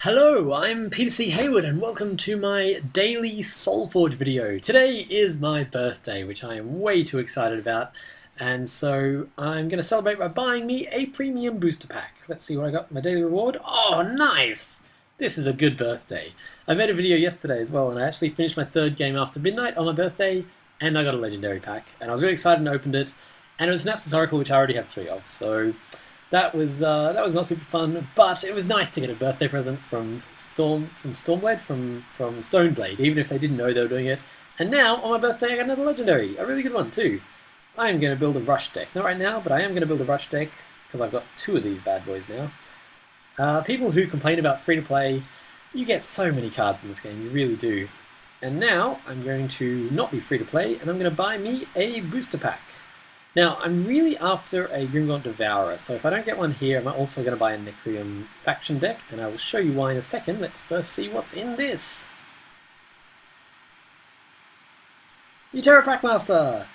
Hello, I'm Peter C. Hayward and welcome to my daily Solforge video. Today is my birthday, which I am way too excited about, and so I'm going to celebrate by buying me a premium booster pack. Let's see what I got for my daily reward. Oh, nice! This is a good birthday. I made a video yesterday as well, and I actually finished my third game after midnight on my birthday, and I got a legendary pack, and I was really excited and opened it, and it was Synapses Oracle, which I already have 3 of, so that was not super fun, but it was nice to get a birthday present from Stormblade, from Stoneblade, even if they didn't know they were doing it. And now on my birthday I got another legendary, a really good one too. I am going to build a rush deck, not right now, but I am going to build a rush deck because I've got 2 of these bad boys now. People who complain about free to play, you get so many cards in this game, you really do. And now I'm going to not be free to play, and I'm going to buy me a booster pack. Now, I'm really after a Grimgaunt Devourer, so if I don't get one here, I'm also going to buy a Nekrium faction deck, and I will show you why in a second. Let's first see what's in this. Uterra Packmaster!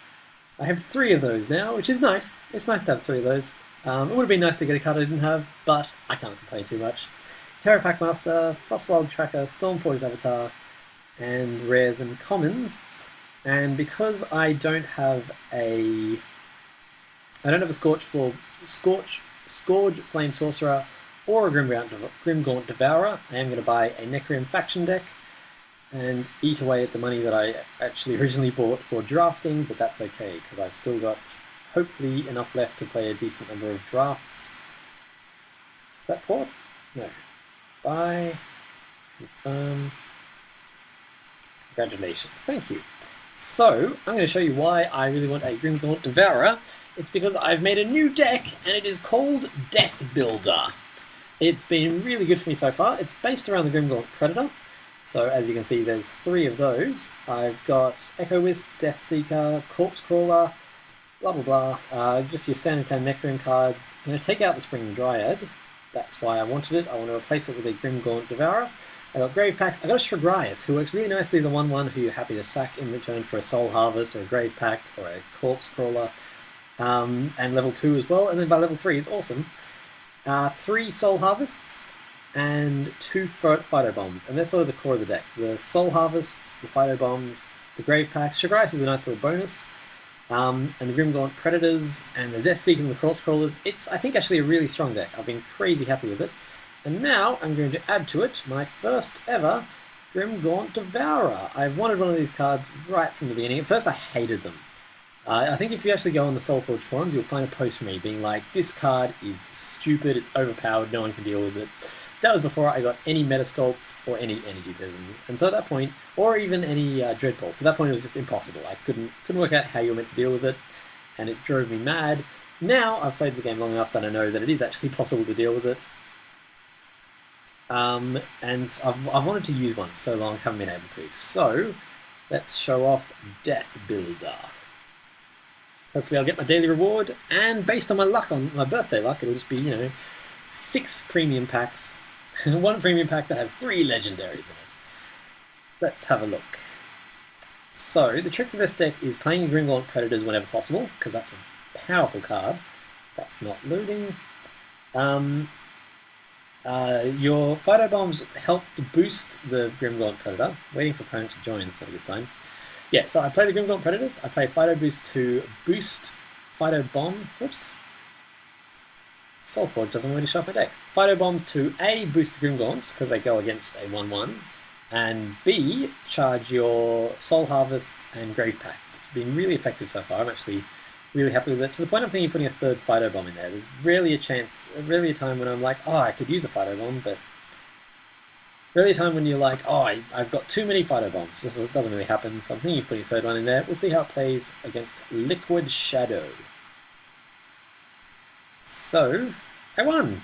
I have 3 of those now, which is nice. It's nice to have 3 of those. It would have been nice to get a card I didn't have, but I can't complain too much. Uterra Packmaster, Frostwild Tracker, Stormforged Avatar, and rares and commons. And because I don't have a Scourge Flame Sorcerer or a Grimgaunt Devourer, I am going to buy a Nekrium faction deck and eat away at the money that I actually originally bought for drafting, but that's okay, because I've still got, hopefully, enough left to play a decent number of drafts. Is that port? No. Buy. Confirm. Congratulations. Thank you. So, I'm going to show you why I really want a Grimgaunt Devourer. It's because I've made a new deck, and it is called Death Builder. It's been really good for me so far. It's based around the Grimgaunt Predator. So, as you can see, there's 3 of those. I've got Echo Wisp, Death Seeker, Corpse Crawler, blah blah blah. Just your standard kind of Nekrium cards. I'm going to take out the Spring Dryad. That's why I wanted it. I want to replace it with a Grimgaunt Devourer. I got Grave Packs. I got a Shragrias, who works really nicely as a 1/1 who you're happy to sack in return for a Soul Harvest or a Grave Pact or a Corpse Crawler. And level 2 as well. And then by level 3 is awesome. 3 Soul Harvests and 2 Phyto Bombs. And they're sort of the core of the deck. The Soul Harvests, the Phyto Bombs, the Grave Packs. Shragrias is a nice little bonus. And the Grimgaunt Predators and the Death Seekers and the Corpse Crawlers. It's, I think, actually a really strong deck. I've been crazy happy with it. And now I'm going to add to it my first ever Grimgaunt Devourer. I've wanted one of these cards right from the beginning. At first I hated them. I think if you actually go on the Solforge forums, you'll find a post from me being like, this card is stupid, it's overpowered, no one can deal with it. That was before I got any Metasculpts or any Energy Prisons. And so at that point, or even any Dreadbolts, at that point it was just impossible. I couldn't work out how you were meant to deal with it, and it drove me mad. Now I've played the game long enough that I know that it is actually possible to deal with it. And I've wanted to use one for so long, haven't been able to. So, let's show off Death Builder. Hopefully I'll get my daily reward, and based on my luck, on my birthday luck, it'll just be, 6 premium packs. 1 premium pack that has 3 legendaries in it. Let's have a look. So, the trick to this deck is playing Grimgaunt Predators whenever possible, because that's a powerful card. That's not loading. Your Phyto Bombs help to boost the Grimgaunt Predator. Waiting for opponent to join, that's not a good sign. Yeah, so I play the Grimgaunt Predators. I play Phyto Boost to boost Phyto Bomb. Oops. Solforge doesn't really show off my deck. Phyto Bombs to A, boost the Grimgaunts, because they go against a 1/1, and B, charge your Soul Harvests and Grave Pacts. It's been really effective so far. I'm actually really happy with it, to the point I'm thinking of putting a 3rd Phyto Bomb in there. There's rarely a time when I'm like, oh, I could use a Phyto Bomb, but rarely a time when you're like, oh, I've got too many Phyto Bombs. It doesn't really happen, so I'm thinking of putting a 3rd one in there. We'll see how it plays against Liquid Shadow. So, I won!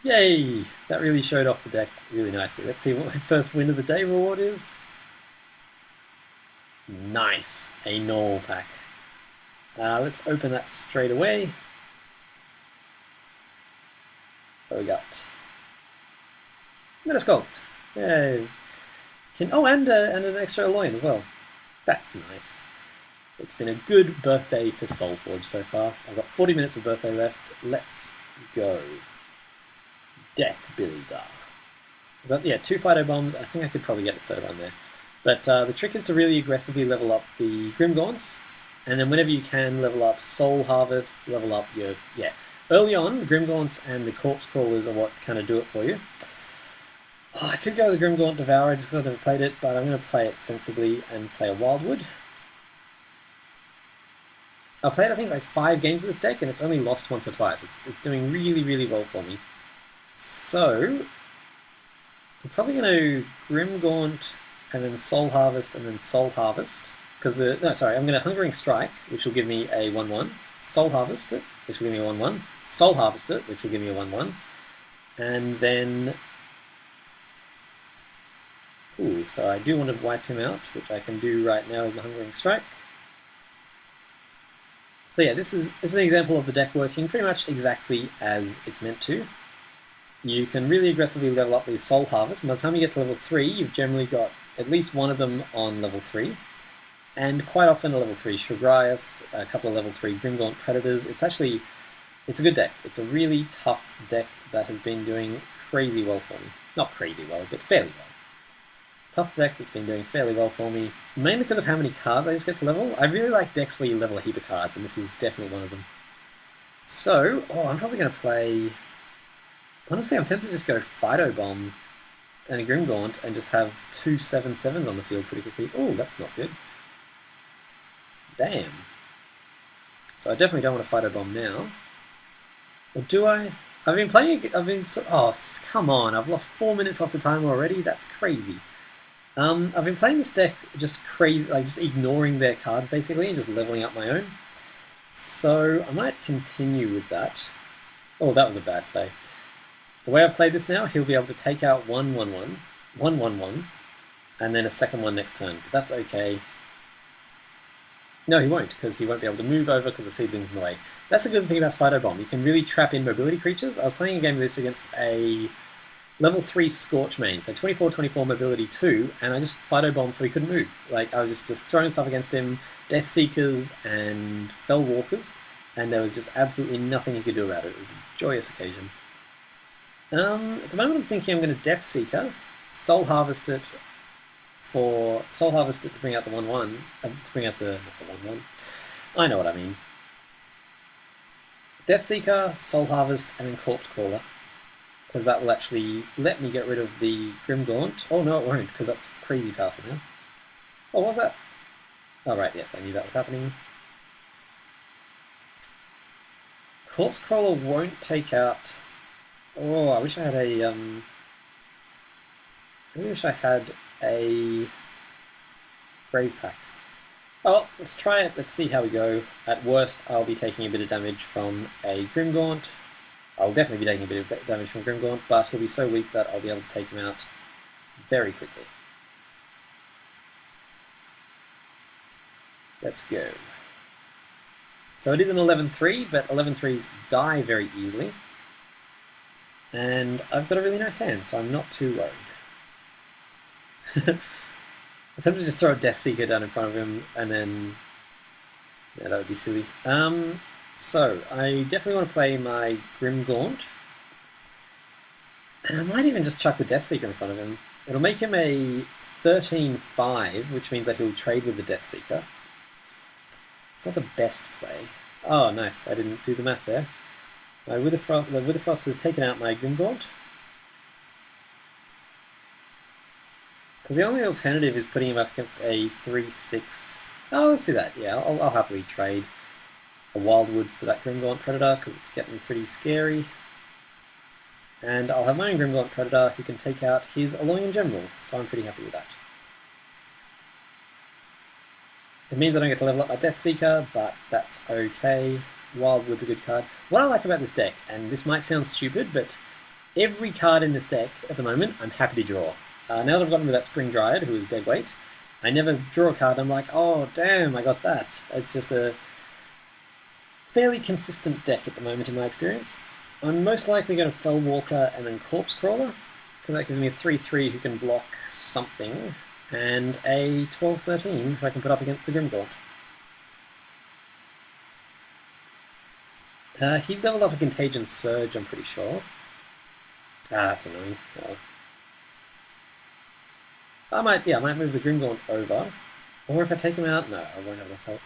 Yay! That really showed off the deck really nicely. Let's see what my first win of the day reward is. Nice! A normal pack. Let's open that straight away. What we got? Metasculpt! Yay! And an extra Alloy as well. That's nice. It's been a good birthday for Solforge so far. I've got 40 minutes of birthday left. Let's go. Death Builder. I've got, yeah, 2 Fido Bombs. I think I could probably get the 3rd one there. But the trick is to really aggressively level up the Grim Gaunts, and then whenever you can, level up Soul Harvest, level up your, yeah. Early on, the Grim Gaunts and the Corpse Crawlers are what kind of do it for you. Oh, I could go with the Grim Gaunt Devourer just because I've never played it, but I'm going to play it sensibly and play a Wildwood. I've played, I think, like 5 games of this deck, and it's only lost once or twice. It's doing really, really well for me. So, I'm probably going to Grim Gaunt, and then Soul Harvest, and then Soul Harvest. Because I'm going to Hungering Strike, which will give me a 1-1. Soul Harvest it, which will give me a 1-1. Soul Harvest it, which will give me a 1-1. And then... Ooh, so I do want to wipe him out, which I can do right now with my Hungering Strike. So yeah, this is an example of the deck working pretty much exactly as it's meant to. You can really aggressively level up these Soul Harvests, and by the time you get to level 3, you've generally got at least one of them on level 3. And quite often a level 3 Shrugrias, a couple of level 3 Grimgaunt Predators. It's a good deck. It's a really tough deck that has been doing crazy well for me. Not crazy well, but fairly well. Tough deck that's been doing fairly well for me, mainly because of how many cards I just get to level. I really like decks where you level a heap of cards, and this is definitely one of them. So, I'm probably going to play... Honestly, I'm tempted to just go Fido Bomb and a Grimgaunt and just have 2 7/7s on the field pretty quickly. Oh, that's not good. Damn. So I definitely don't want to Fido Bomb now. Or do I? I've been playing... Oh, come on. I've lost 4 minutes off the timer already? That's crazy. I've been playing this deck just crazy, like just ignoring their cards basically and just leveling up my own. So I might continue with that. Oh, that was a bad play. The way I've played this now, he'll be able to take out 1/1/1, 1/1/1, and then a second one next turn. But that's okay. No, he won't, because he won't be able to move over because the seedling's in the way. That's a good thing about Fido Bomb. You can really trap in mobility creatures. I was playing a game of this against a level 3 Scorch main, so 24/24 mobility 2, and I just Fido Bombed so he couldn't move. Like, I was just throwing stuff against him, Death Seekers and Fell Walkers, and there was just absolutely nothing he could do about it. It was a joyous occasion. At the moment I'm thinking I'm going to Death Seeker, Soul Harvest it to bring out the 1/1, to bring out not the 1/1, I know what I mean. Death Seeker, Soul Harvest, and then Corpse Crawler. Because that will actually let me get rid of the Grimgaunt. Oh no, it won't, because that's crazy powerful now. Oh, what was that? Oh right, yes, I knew that was happening. Corpse Crawler won't take out... Oh, I wish I had a... I really wish I had a Grave Pact. Oh, let's try it, let's see how we go. At worst, I'll be taking a bit of damage from a Grimgaunt. I'll definitely be taking a bit of damage from Grimgaunt, but he'll be so weak that I'll be able to take him out very quickly. Let's go. So it is an 11/3, but 11/3s die very easily. And I've got a really nice hand, so I'm not too worried. I'm tempted to just throw a Death Seeker down in front of him, and then... Yeah, that would be silly. So, I definitely want to play my Grimgaunt. And I might even just chuck the Death Seeker in front of him. It'll make him a 13/5, which means that he'll trade with the Death Seeker. It's not the best play. Oh, nice. I didn't do the math there. The Witherfrost has taken out my Grimgaunt. Because the only alternative is putting him up against a 3/6. Oh, let's do that. Yeah, I'll happily trade a Wildwood for that Grimgaunt Predator, because it's getting pretty scary. And I'll have my own Grimgaunt Predator who can take out his Alloying General, so I'm pretty happy with that. It means I don't get to level up my Death Seeker, but that's okay. Wildwood's a good card. What I like about this deck, and this might sound stupid, but every card in this deck at the moment I'm happy to draw. Now that I've gotten with that Spring Dryad, who is dead weight, I never draw a card and I'm like, oh damn, I got that. It's just a fairly consistent deck at the moment in my experience. I'm most likely going to Fell Walker and then Corpse Crawler, because that gives me a 3/3 who can block something, and a 12/13 who I can put up against the Grimgaunt. He leveled up a Contagion Surge, I'm pretty sure. Ah, that's annoying. Oh. I might move the Grimgaunt over. Or if I take him out, no, I won't have enough health.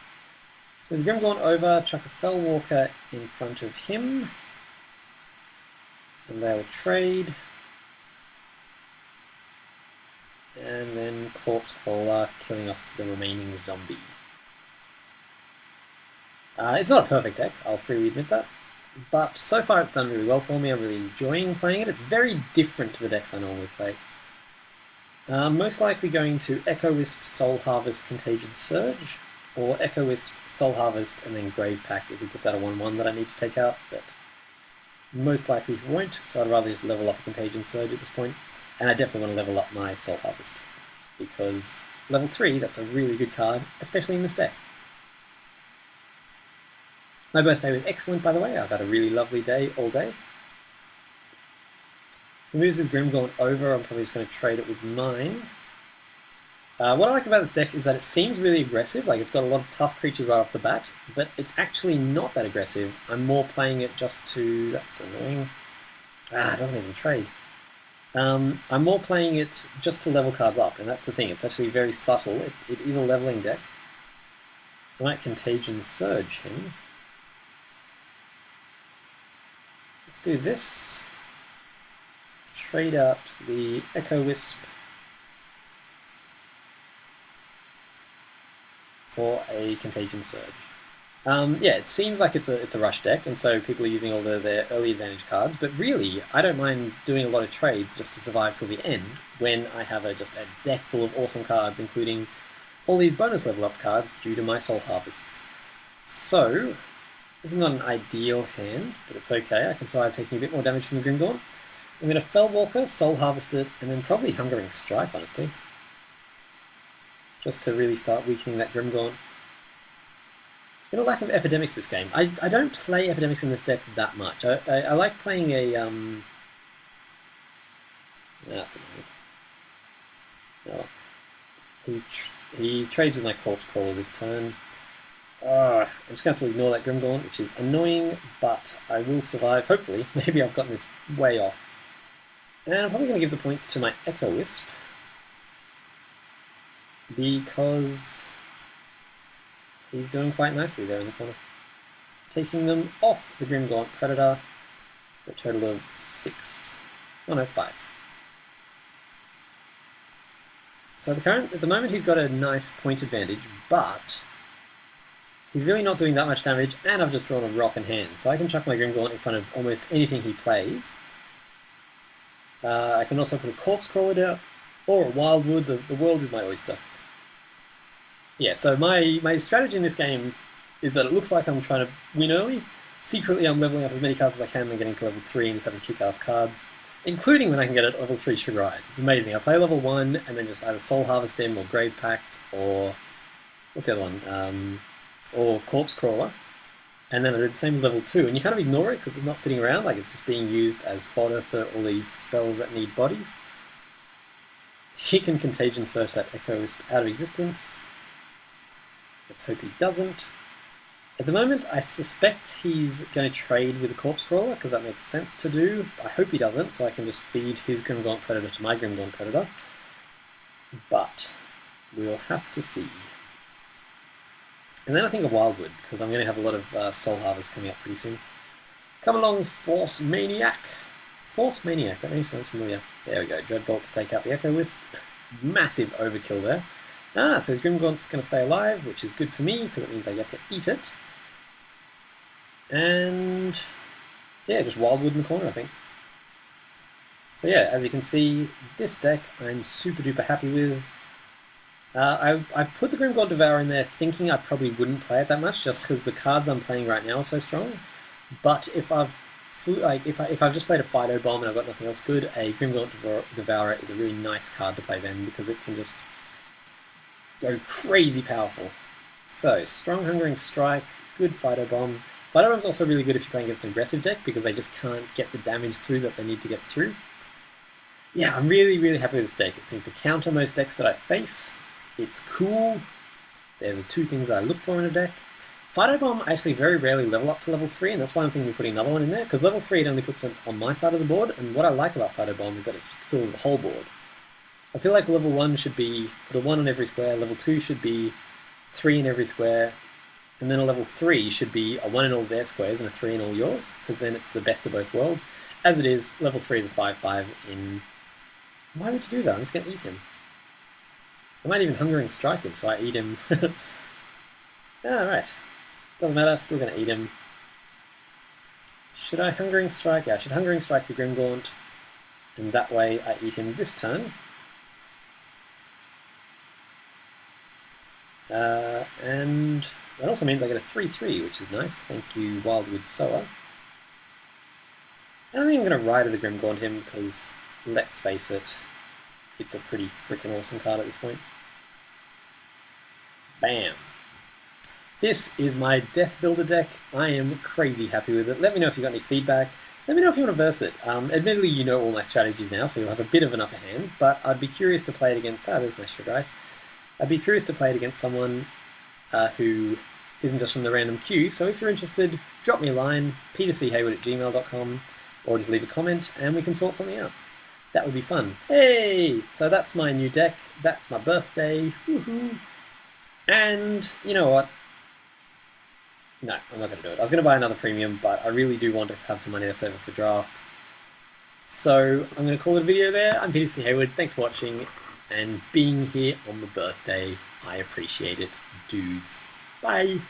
Move the Grimgaunt over, chuck a Fellwalker in front of him. And they'll trade. And then Corpse Crawler killing off the remaining zombie. It's not a perfect deck, I'll freely admit that. But so far it's done really well for me. I'm really enjoying playing it. It's very different to the decks I normally play. Most likely going to Echo Wisp, Soul Harvest, Contagion Surge, or Echo Wisp, Soul Harvest, and then Grave Pact if he puts out a 1/1 that I need to take out, but most likely he won't, so I'd rather just level up a Contagion Surge at this point. And I definitely want to level up my Soul Harvest, because level 3, that's a really good card, especially in this deck. My birthday was excellent, by the way. I've had a really lovely day all day. If he moves his Grimgaunt over, I'm probably just going to trade it with mine. What I like about this deck is that it seems really aggressive, like it's got a lot of tough creatures right off the bat, but it's actually not that aggressive. I'm more playing it just to... that's annoying. It doesn't even trade. I'm more playing it just to level cards up, and that's the thing. It's actually very subtle. It is a leveling deck. I might Contagion Surge him. Let's do this. Trade out the Echo Wisp for a Contagion Surge. Yeah, it seems like it's a rush deck, and so people are using all their early advantage cards, but really, I don't mind doing a lot of trades just to survive till the end, when I have just a deck full of awesome cards, including all these bonus level up cards due to my Soul Harvests. So, this is not an ideal hand, but it's okay. I can survive taking a bit more damage from the Grimgaunt. I'm going to Fellwalker, Soul Harvest it, and then probably Hungering Strike, honestly. Just to really start weakening that Grimgaunt. There's been a lack of Epidemics this game. I don't play Epidemics in this deck that much. I like playing a... That's annoying. Oh. He trades with my Corpse Crawler this turn. I'm just going to have to ignore that Grimgaunt, which is annoying, but I will survive, hopefully. Maybe I've gotten this way off. And I'm probably going to give the points to my Echo Wisp, because he's doing quite nicely there in the corner. Taking them off the Grimgaunt Predator for a total of 6. Oh no, 5. So at the moment he's got a nice point advantage, but he's really not doing that much damage, and I've just drawn a rock in hand, so I can chuck my Grimgaunt in front of almost anything he plays. I can also put a Corpse Crawler down, or a Wildwood. The world is my oyster. Yeah, so my strategy in this game is that it looks like I'm trying to win early. Secretly, I'm leveling up as many cards as I can, then getting to level 3 and just having kick-ass cards, including when I can get at level 3 Sugar Eyes. It's amazing. I play level 1, and then just either Soul Harvest him, or Grave Pact, or... what's the other one? Or Corpse Crawler. And then I did the same with level 2, and you kind of ignore it because it's not sitting around, like it's just being used as fodder for all these spells that need bodies. He can Contagion Surge that Echo Wisp out of existence. Let's hope he doesn't. At the moment, I suspect he's going to trade with the Corpse Crawler, because that makes sense to do. I hope he doesn't, so I can just feed his Grimgaunt Predator to my Grimgaunt Predator. But we'll have to see. And then I think of Wildwood, because I'm going to have a lot of Soul Harvest coming up pretty soon. Come along, Force Maniac. Force Maniac, that name sounds familiar. There we go, Dreadbolt to take out the Echo Wisp. Massive overkill there. So his Grimgaunt's going to stay alive, which is good for me, because it means I get to eat it. And yeah, just Wildwood in the corner, I think. So yeah, as you can see, this deck I'm super duper happy with. I put the Grimgaunt Devourer in there thinking I probably wouldn't play it that much, just because the cards I'm playing right now are so strong. But if I've just played a Fido Bomb and I've got nothing else good, a Grimgaunt Devourer is a really nice card to play then, because it can just go crazy powerful. So, strong Hungering Strike, good Fido Bomb. Fido Bomb's also really good if you're playing against an aggressive deck, because they just can't get the damage through that they need to get through. Yeah, I'm really, really happy with this deck. It seems to counter most decks that I face. It's cool. They're the two things that I look for in a deck. Phytobomb I actually very rarely level up to level 3, and that's why I'm thinking of putting another one in there, because level 3 it only puts it on my side of the board, and what I like about Phytobomb is that it fills the whole board. I feel like level 1 should be put a 1 on every square, level 2 should be 3 in every square, and then a level 3 should be a 1 in all their squares and a 3 in all yours, because then it's the best of both worlds. As it is, level 3 is a 5/5 in... Why would you do that? I'm just going to eat him. I might even Hungering Strike him, so I eat him. Alright. Doesn't matter, still going to eat him. Should I Hungering Strike? Yeah, I should Hungering Strike the Grimgaunt, and that way I eat him this turn. And that also means I get a 3/3, which is nice. Thank you, Wildwood Sower. And I think I'm going to Rider the Grimgaunt him, because, let's face it, it's a pretty freaking awesome card at this point. Bam! This is my Death Builder deck. I am crazy happy with it. Let me know if you've got any feedback. Let me know if you want to verse it. Admittedly, you know all my strategies now, so you'll have a bit of an upper hand, but I'd be curious to play it against... there's my sugar ice. I'd be curious to play it against someone who isn't just from the random queue, so if you're interested, drop me a line, peterchayward@gmail.com, or just leave a comment, and we can sort something out. That would be fun. Hey! So that's my new deck, that's my birthday, woohoo! And, you know what? No, I'm not going to do it. I was going to buy another premium, but I really do want to have some money left over for draft. So I'm going to call it a video there. I'm Peter C. Hayward. Thanks for watching and being here on the birthday. I appreciate it, dudes. Bye!